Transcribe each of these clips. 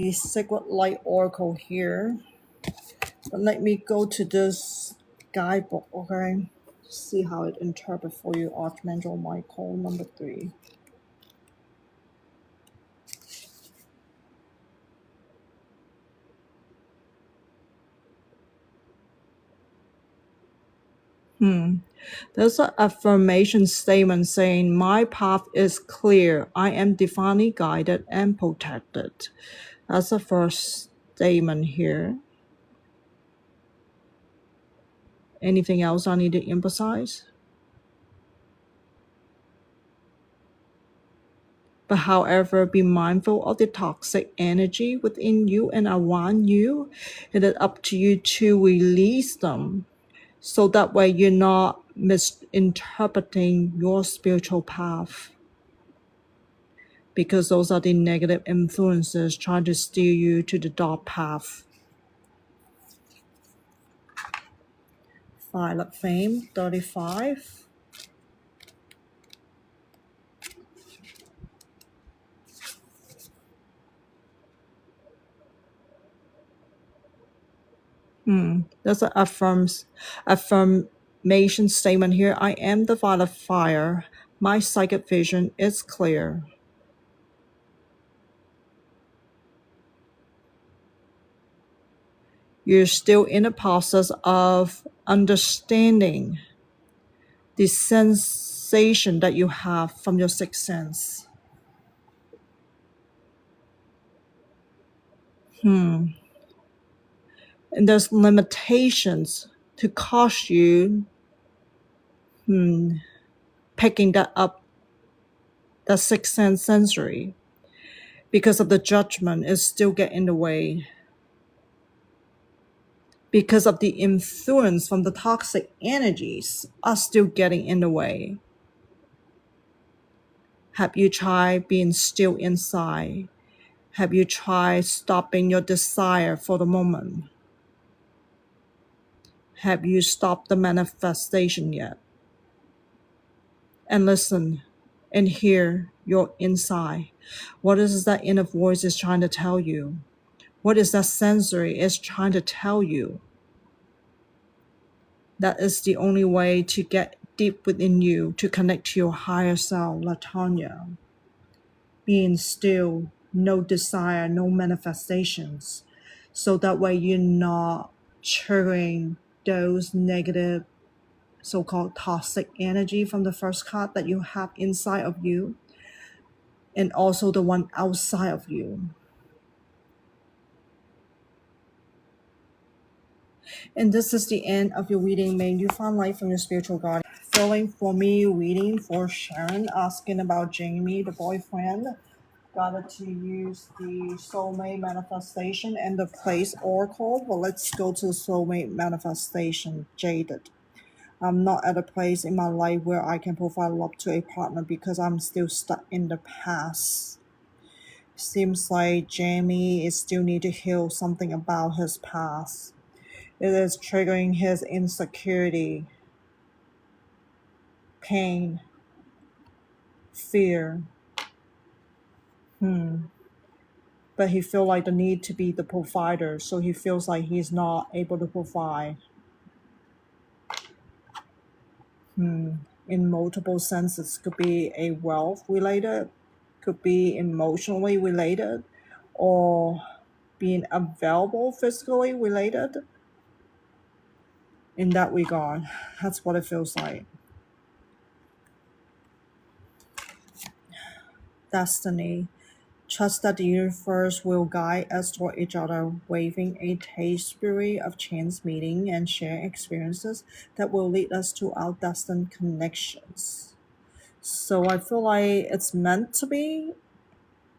the Sacred Light Oracle here. But let me go to this guidebook, okay? See how it interprets for you, Archangel Michael, number 3. There's an affirmation statement saying, my path is clear. I am divinely guided and protected. That's the first statement here. Anything else I need to emphasize? But however, be mindful of the toxic energy within you and around you. It is up to you to release them. So that way you're not misinterpreting your spiritual path. Because those are the negative influences trying to steer you to the dark path. File of Fame, 35. There's an affirmation statement here. I am the Violet Fire. My psychic vision is clear. You're still in the process of understanding the sensation that you have from your sixth sense. And there's limitations to cause you picking that up, that sixth sense sensory, because of the judgment is still getting in the way. Because of the influence from the toxic energies are still getting in the way. Have you tried being still inside? Have you tried stopping your desire for the moment? Have you stopped the manifestation yet? And listen and hear your inside. What is that inner voice is trying to tell you? What is that sensory is trying to tell you? That is the only way to get deep within you, to connect to your higher self, Latonya. Being still, no desire, no manifestations. So that way you're not triggering those negative so-called toxic energy from the first card that you have inside of you, and also the one outside of you. And this is the end of your reading. May you find light from your spiritual guide. Filling for me, reading for Sharon, asking about Jamie, the boyfriend. Got to use the soulmate manifestation and the place oracle. But let's go to the soulmate manifestation, Jaded. I'm not at a place in my life where I can provide love to a partner because I'm still stuck in the past. Seems like Jamie is still need to heal something about his past. It is triggering his insecurity, pain, fear. But he feels like the need to be the provider, so he feels like he's not able to provide. In multiple senses, could be a wealth related, could be emotionally related, or being available physically related. In that regard, that's what it feels like. Destiny. Trust that the universe will guide us toward each other, waving a tapestry of chance meeting and shared experiences that will lead us to our destined connections. So I feel like it's meant to be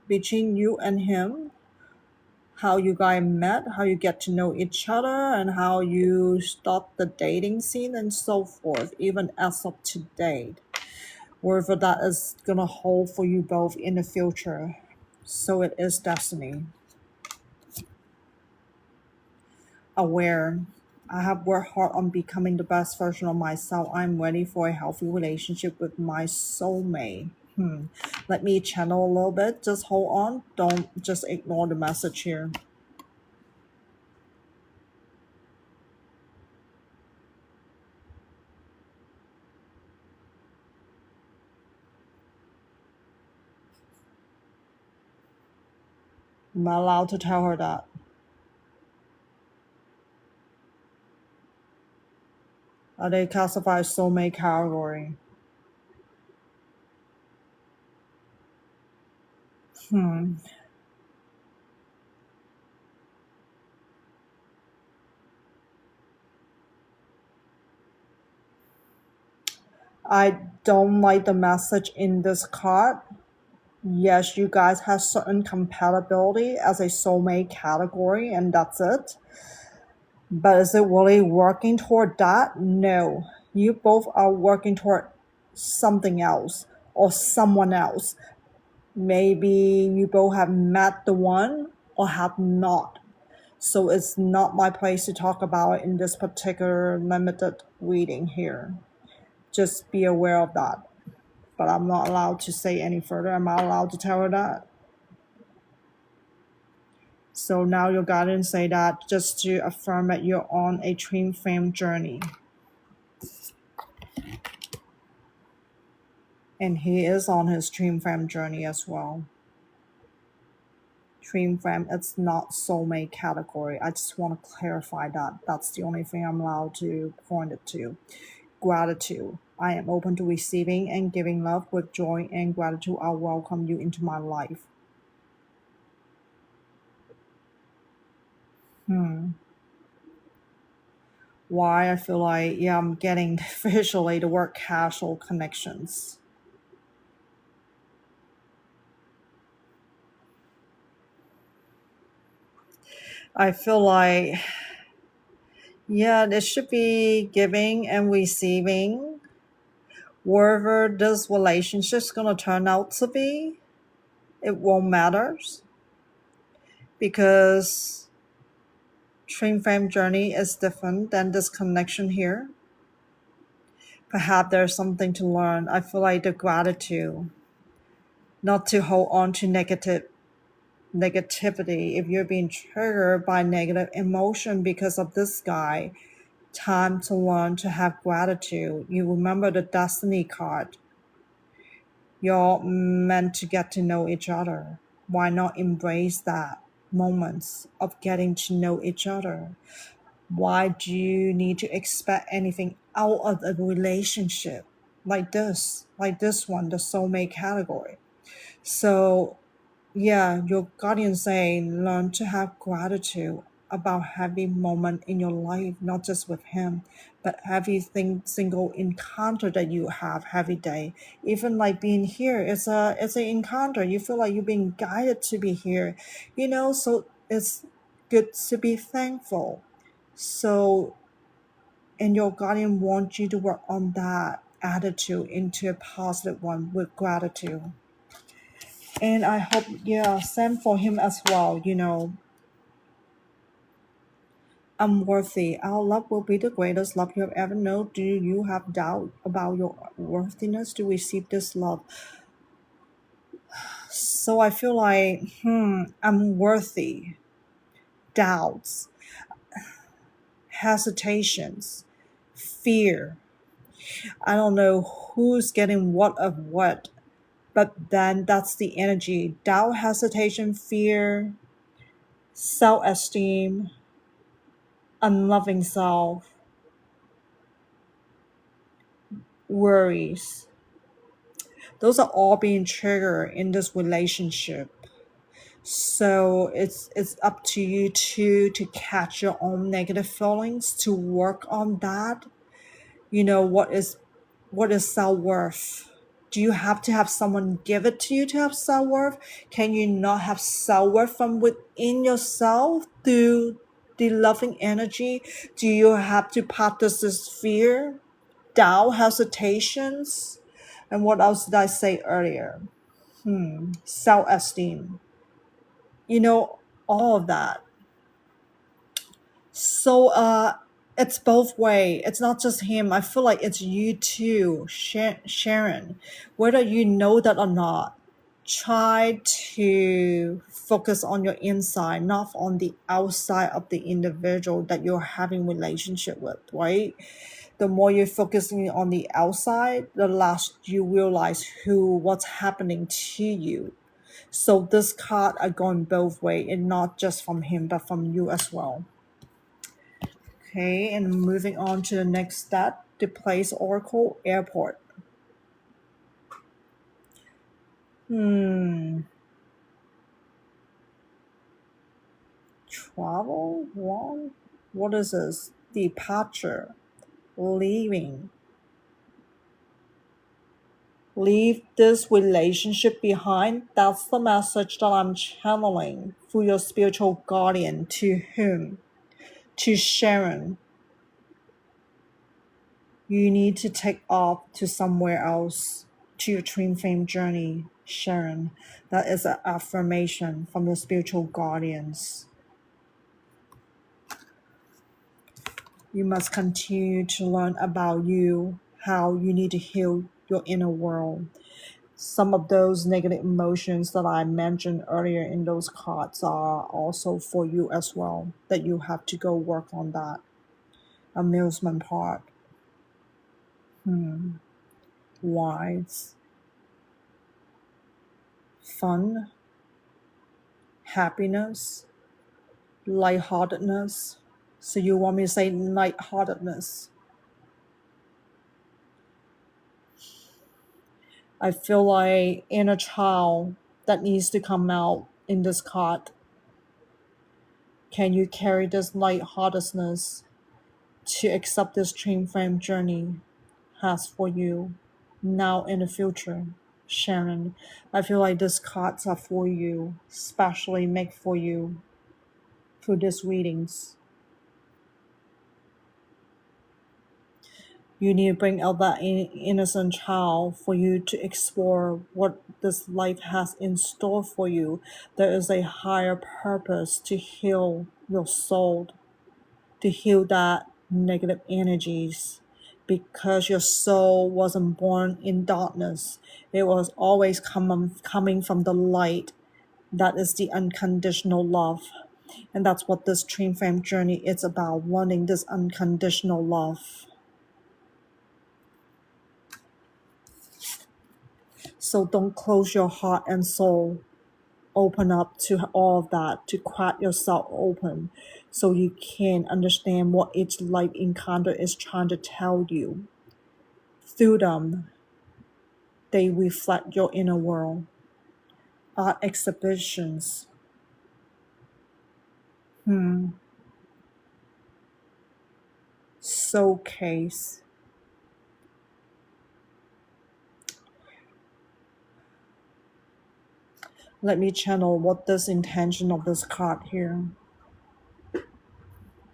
between you and him. How you guys met, how you get to know each other, and how you start the dating scene and so forth, even as of today. Whatever that is gonna hold for you both in the future. So it is destiny. Aware. I have worked hard on becoming the best version of myself. I'm ready for a healthy relationship with my soulmate. Let me channel a little bit. Just hold on. Don't just ignore the message here. Am I allowed to tell her that? Are they classified soulmate category? I don't like the message in this card. Yes, you guys have certain compatibility as a soulmate category, and that's it. But is it really working toward that? No. You both are working toward something else or someone else. Maybe you both have met the one or have not. So it's not my place to talk about it in this particular limited reading here. Just be aware of that. But I'm not allowed to say any further. I'm not allowed to tell her that. So now your guardians say that just to affirm that you're on a twin flame journey. And he is on his twin flame journey as well. Twin flame, it's not soulmate category. I just want to clarify that. That's the only thing I'm allowed to point it to. Gratitude. I am open to receiving and giving love with joy and gratitude. I welcome you into my life. Why I feel like, yeah, I'm getting visually the word casual connections. I feel like, yeah, there should be giving and receiving. Wherever this relationship's going to turn out to be, it won't matter. Because twin flame journey is different than this connection here. Perhaps there's something to learn. I feel like the gratitude, not to hold on to negativity. If you're being triggered by negative emotion because of this guy, time to learn to have gratitude. You remember the destiny card. You're meant to get to know each other. Why not embrace that moments of getting to know each other? Why do you need to expect anything out of a relationship like this one, the soulmate category? So yeah, your guardian saying learn to have gratitude about every moment in your life, not just with him, but every single encounter that you have every day. Even like being here, it's an encounter. You feel like you're being guided to be here, so it's good to be thankful. So, and your guardian wants you to work on that attitude into a positive one with gratitude. And I hope, yeah, same for him as well, I'm worthy. Our love will be the greatest love you have ever known. Do you have doubt about your worthiness to receive this love? So I feel like, I'm worthy. Doubts, hesitations, fear. I don't know who's getting what of what, but then that's the energy. Doubt, hesitation, fear, self-esteem, unloving self, worries. Those are all being triggered in this relationship. So it's up to you to catch your own negative feelings, to work on that. What is self-worth? Do you have to have someone give it to you to have self-worth? Can you not have self-worth from within yourself through the loving energy? Do you have to practice this fear, doubt, hesitations? And what else did I say earlier? Self-esteem. All of that. So it's both way. It's not just him. I feel like it's you too, Sharon. Whether you know that or not, try to focus on your inside, not on the outside of the individual that you're having relationship with, right? The more you're focusing on the outside, the less you realize what's happening to you. So this card are going both way, and not just from him, but from you as well. Okay, and moving on to the next step, the place oracle airport. Travel, wrong. What is this? Departure, leaving. Leave this relationship behind. That's the message that I'm channeling through your spiritual guardian. To whom? To Sharon. You need to take off to somewhere else, to your twin flame journey, Sharon. That is an affirmation from your spiritual guardians. You must continue to learn about you, how you need to heal your inner world. Some of those negative emotions that I mentioned earlier in those cards are also for you as well, that you have to go work on that amusement part. Wise. Fun. Happiness. Lightheartedness. So you want me to say lightheartedness? I feel like inner child that needs to come out in this card. Can you carry this lightheartedness to accept this twin flame journey has for you now in the future? Sharon, I feel like these cards are for you, specially made for you through these readings. You need to bring out that innocent child for you to explore what this life has in store for you. There is a higher purpose to heal your soul, to heal that negative energies, because your soul wasn't born in darkness. It was always coming from the light. That is the unconditional love. And that's what this twin flame journey is about, wanting this unconditional love. So don't close your heart and soul. Open up to all of that, to crack yourself open so you can understand what each life encounter is trying to tell you. Through them, they reflect your inner world. Art exhibitions. Showcase. Let me channel what this intention of this card here.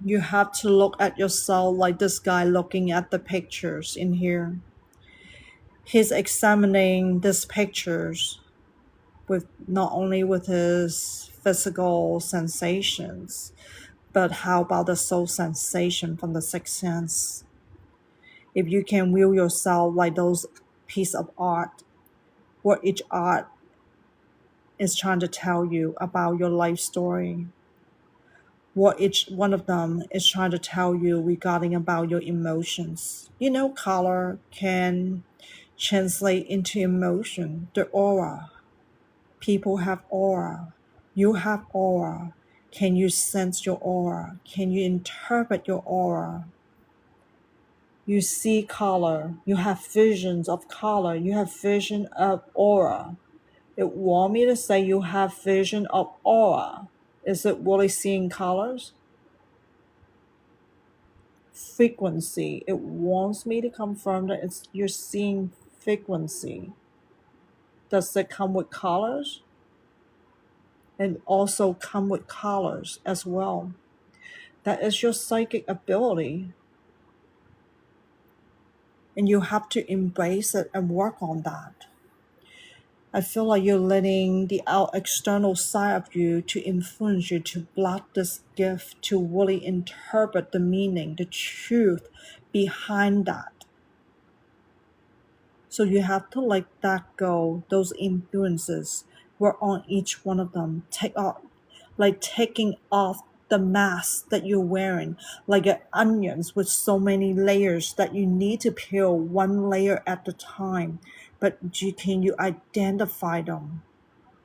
You have to look at yourself like this guy looking at the pictures in here. He's examining these pictures with not only with his physical sensations, but how about the soul sensation from the sixth sense? If you can view yourself like those piece of art, what each art is trying to tell you about your life story, what each one of them is trying to tell you regarding about your emotions. You know, color can translate into emotion, the aura. People have aura. You have aura. Can you sense your aura? Can you interpret your aura? You see color. You have visions of color. You have vision of aura. It want me to say you have vision of aura. Is it really seeing colors? Frequency. It wants me to confirm that you're seeing frequency. Does it come with colors? And also come with colors as well. That is your psychic ability. And you have to embrace it and work on that. I feel like you're letting the out external side of you to influence you to block this gift, to really interpret the meaning, the truth behind that. So you have to let that go. Those influences were on each one of them. Taking off the mask that you're wearing, like onions with so many layers that you need to peel one layer at a time. But can you identify them,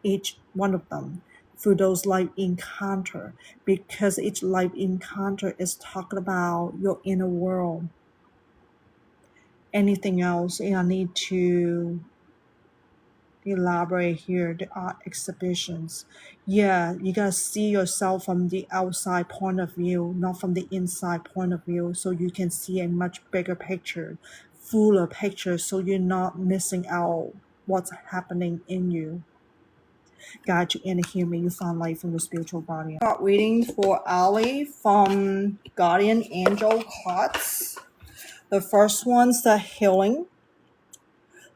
each one of them, through those life encounter? Because each life encounter is talking about your inner world. Anything else I need to elaborate here? The art exhibitions, yeah, you gotta see yourself from the outside point of view, not from the inside point of view, so you can see a much bigger picture, fuller picture, so you're not missing out what's happening in you. Guide you in and hear me. You find life from the spiritual body. Start reading for Ali from Guardian Angel cards. The first one's the healing.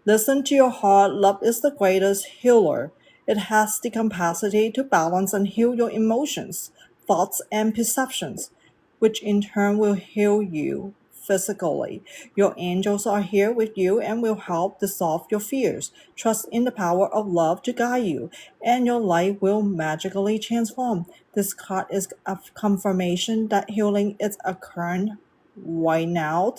Listen to your heart. Love is the greatest healer. It has the capacity to balance and heal your emotions, thoughts, and perceptions, which in turn will heal you physically. Your angels are here with you and will help dissolve your fears. Trust in the power of love to guide you, and your life will magically transform. This card is a confirmation that healing is occurring right now.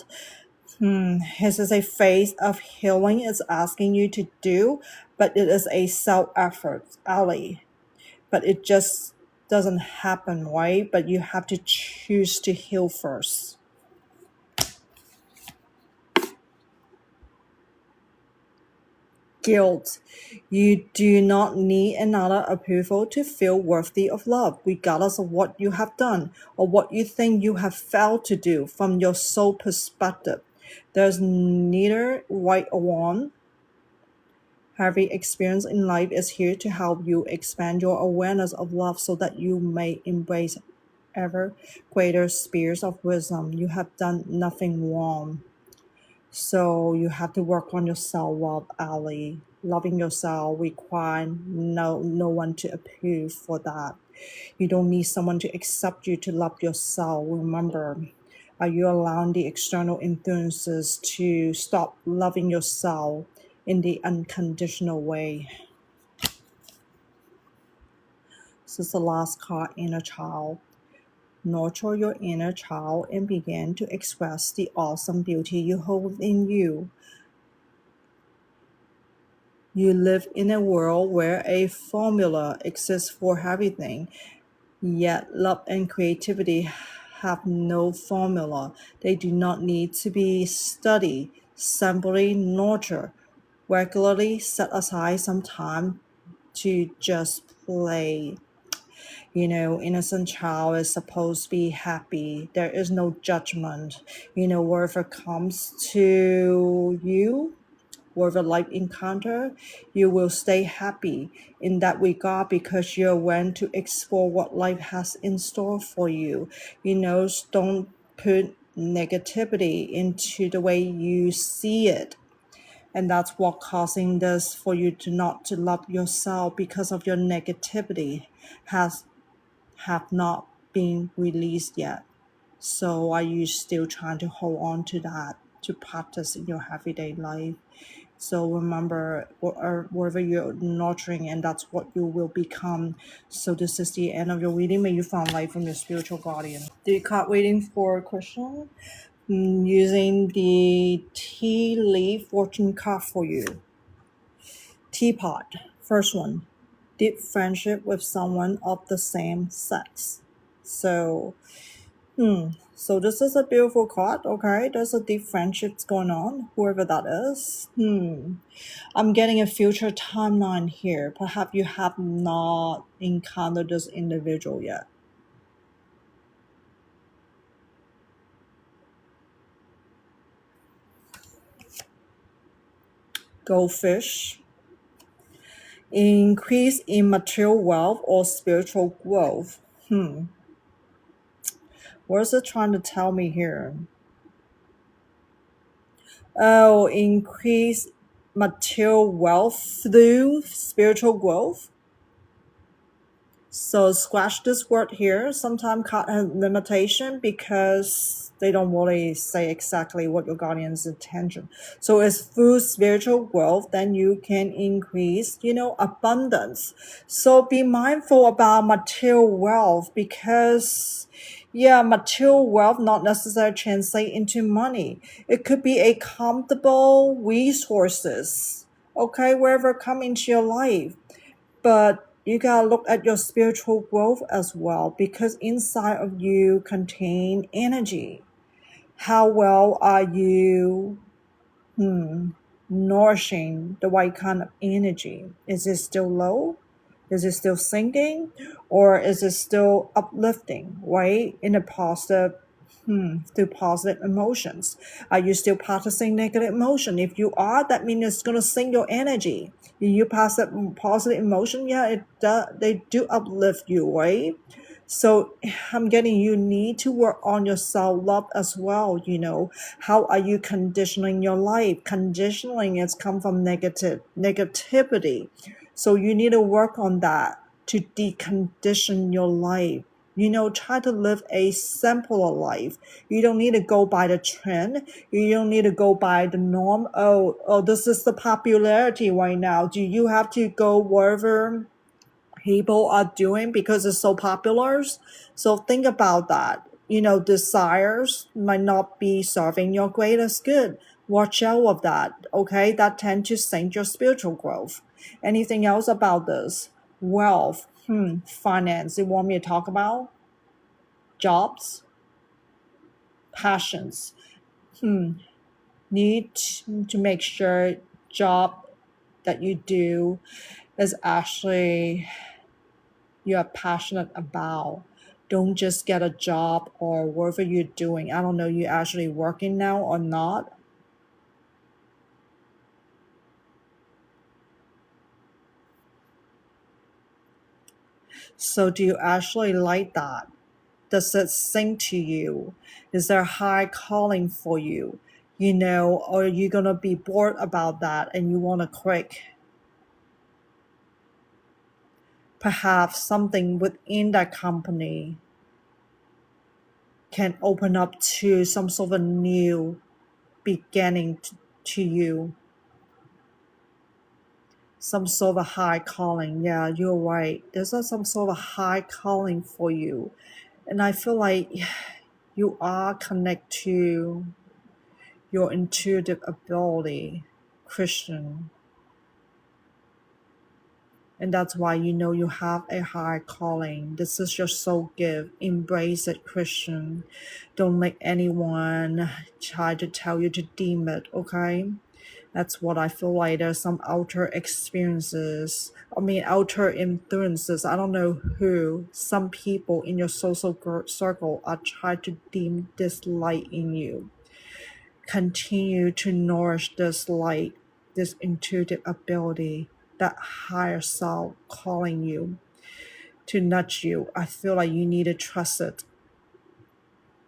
This is a phase of healing it's asking you to do, but it is a self-effort, Ali. But it just doesn't happen, right? But you have to choose to heal first. Guilt. You do not need another approval to feel worthy of love, regardless of what you have done or what you think you have failed to do from your soul perspective. There's neither right or wrong. Every experience in life is here to help you expand your awareness of love so that you may embrace ever greater spheres of wisdom. You have done nothing wrong. So you have to work on your self-love, Ali. Loving yourself requires no one to approve for that. You don't need someone to accept you to love yourself. Remember, are you allowing the external influences to stop loving yourself in the unconditional way? This is the last card, inner child. Nurture your inner child and begin to express the awesome beauty you hold in you. You live in a world where a formula exists for everything, yet love and creativity have no formula. They do not need to be studied, simply nurtured. Regularly set aside some time to just play. Innocent child is supposed to be happy. There is no judgment. Whatever comes to you, whatever life encounter, you will stay happy in that regard because you're willing to explore what life has in store for you. Don't put negativity into the way you see it. And that's what causing this for you to not to love yourself because of your negativity have not been released yet. So are you still trying to hold on to that to practice in your everyday life? So remember, whatever you're nurturing, and that's what you will become. So this is the end of your reading. May you find light from your spiritual guardian. The card reading for Kristen, using the tea leaf fortune card for you. Teapot. First one, deep friendship with someone of the same sex. So this is a beautiful card, okay? There's a deep friendships going on, whoever that is. I'm getting a future timeline here. Perhaps you have not encountered this individual yet. Goldfish. Increase in material wealth or spiritual growth. What is it trying to tell me here? Oh, increase material wealth through spiritual growth. So scratch this word here. Sometimes card has limitation because they don't really say exactly what your guardian's intention. So it's through spiritual growth, then you can increase, abundance. So be mindful about material wealth because material wealth not necessarily translate into money. It could be a comfortable resources, okay, wherever come into your life. But you gotta look at your spiritual growth as well because inside of you contain energy. How well are you nourishing the right kind of energy? Is it still low? Is it still sinking? Or is it still uplifting, right? In a positive through positive emotions. Are you still practicing negative emotion? If you are, that means it's going to sink your energy. If you pass that positive emotion, they do uplift you, right? So I'm getting you need to work on your self-love as well. How are you conditioning your life? Conditioning has come from negativity. So you need to work on that to decondition your life. Try to live a simpler life. You don't need to go by the trend. You don't need to go by the norm. Oh, this is the popularity right now. Do you have to go wherever people are doing because it's so popular? So think about that. Desires might not be serving your greatest good. Watch out of that, okay? That tend to sink your spiritual growth. Anything else about this? Wealth, finance. You want me to talk about? Jobs, passions. Need to make sure job that you do is actually you are passionate about. Don't just get a job or whatever you're doing. I don't know, you actually working now or not. So do you actually like that? Does it sing to you? Is there a high calling for you? Or are you going to be bored about that and you want to quit? Perhaps something within that company can open up to some sort of new beginning to you. Some sort of high calling. Yeah, you're right. There's some sort of high calling for you. And I feel like you are connected to your intuitive ability, Christian. And that's why you have a high calling. This is your soul gift. Embrace it, Christian. Don't let anyone try to tell you to deem it, okay? That's what I feel like. There's some outer experiences. Outer influences. I don't know who. Some people in your social circle are trying to dim this light in you. Continue to nourish this light, this intuitive ability, that higher self calling you to nudge you. I feel like you need to trust it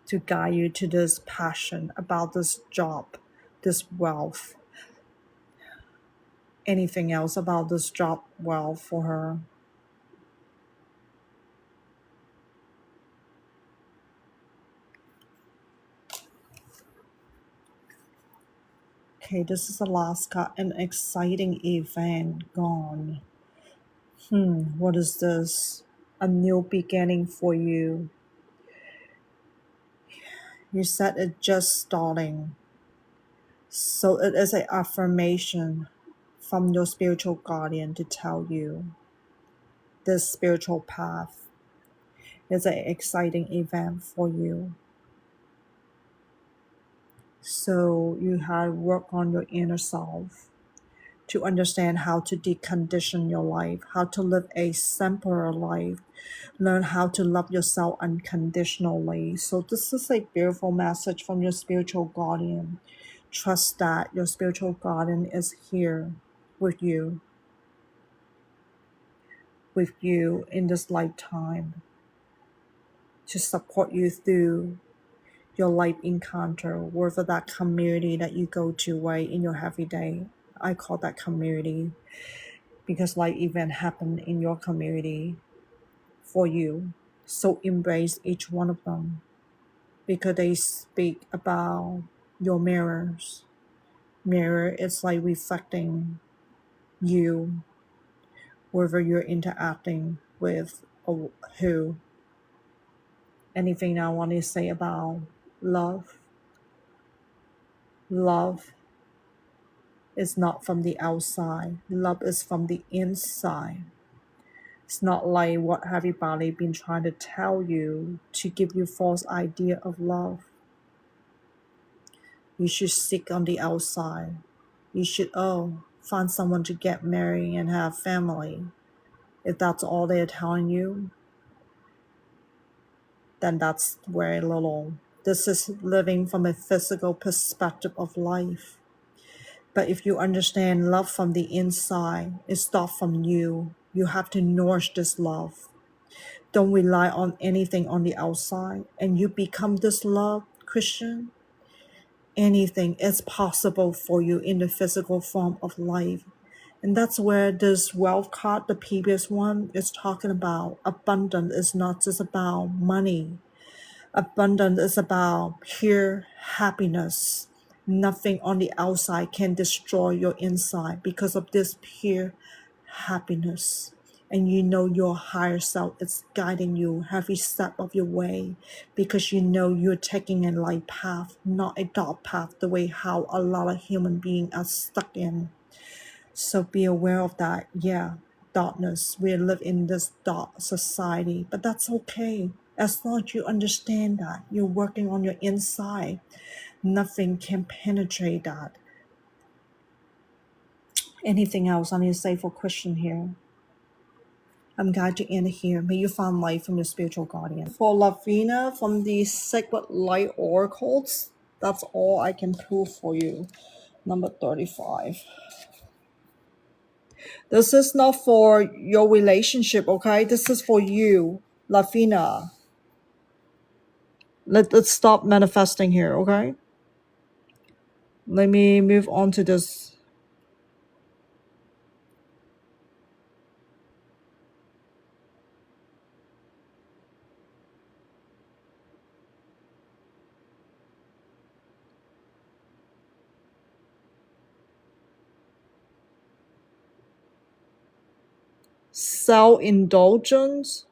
to guide you to this passion about this job, this wealth. Anything else about this job wealth for her? Okay, this is the last card. An exciting event gone. What is this? A new beginning for you. You said it just starting. So it is an affirmation from your spiritual guardian to tell you this spiritual path is an exciting event for you. So you have work on your inner self to understand how to decondition your life, how to live a simpler life, learn how to love yourself unconditionally. So this is a beautiful message from your spiritual guardian. Trust that your spiritual guardian is here with you in this lifetime to support you through your life encounter, wherever that community that you go to, right, in your everyday. I call that community, because life event happened in your community for you. So embrace each one of them, because they speak about your mirrors. Mirror is like reflecting you, whether you're interacting with or who. Anything I want to say about love? Love is not from the outside. Love is from the inside. It's not like what everybody been trying to tell you to give you false idea of love. You should seek on the outside. You should find someone to get married and have family. If that's all they're telling you, then that's very little. This is living from a physical perspective of life. But if you understand love from the inside, it starts from you. You have to nourish this love. Don't rely on anything on the outside. And you become this love, Christian. Anything is possible for you in the physical form of life. And that's where this wealth card, the previous one, is talking about. Abundance is not just about money. Abundance is about pure happiness. Nothing on the outside can destroy your inside because of this pure happiness. And you know your higher self is guiding you every step of your way, because you know you're taking a light path, not a dark path, the way how a lot of human beings are stuck in. So be aware of that. Yeah, darkness. We live in this dark society, but that's okay. As long as you understand that, you're working on your inside, nothing can penetrate that. Anything else I need to say for Christian here? I'm going to end here. May you find light from your spiritual guardian. For Loveena from the Sacred Light Oracles, that's all I can pull for you. Number 35. This is not for your relationship, okay? This is for you, Loveena. Let's stop manifesting here, okay? Let me move on to this. Self-indulgence,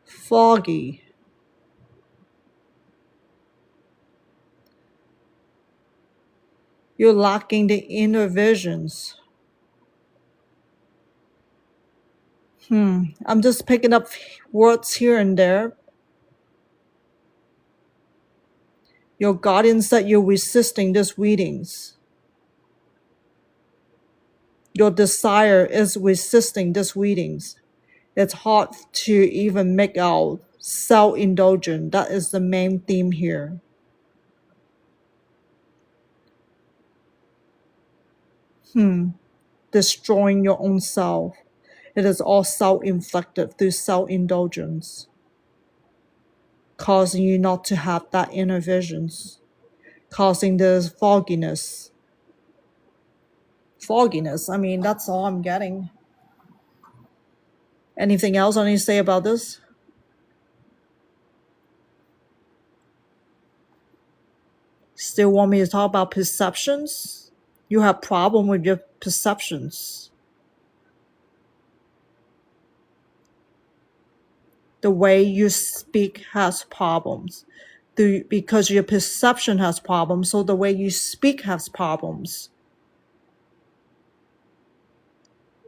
foggy. You're lacking the inner visions. I'm just picking up words here and there. Your guardian said you're resisting these readings. Your desire is resisting these readings. It's hard to even make out self-indulgent. That is the main theme here. Destroying your own self. It is all self-inflicted through self-indulgence, causing you not to have that inner visions, causing this fogginess. Fogginess, I mean, that's all I'm getting. Anything else I need to say about this? Still want me to talk about perceptions? You have problem with your perceptions. The way you speak has problems. Because your perception has problems, so the way you speak has problems.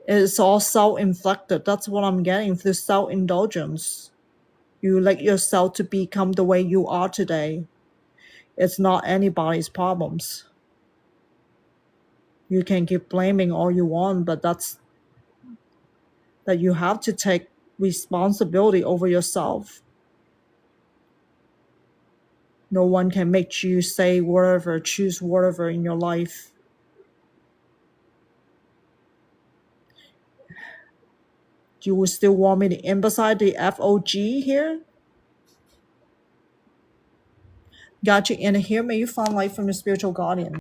It's all self-inflicted. That's what I'm getting through self-indulgence. You let yourself to become the way you are today. It's not anybody's problems. You can keep blaming all you want, but that you have to take responsibility over yourself. No one can make you say whatever, choose whatever in your life. You would still want me to emphasize the FOG here? Gotcha. And here may you find light from your spiritual guardian.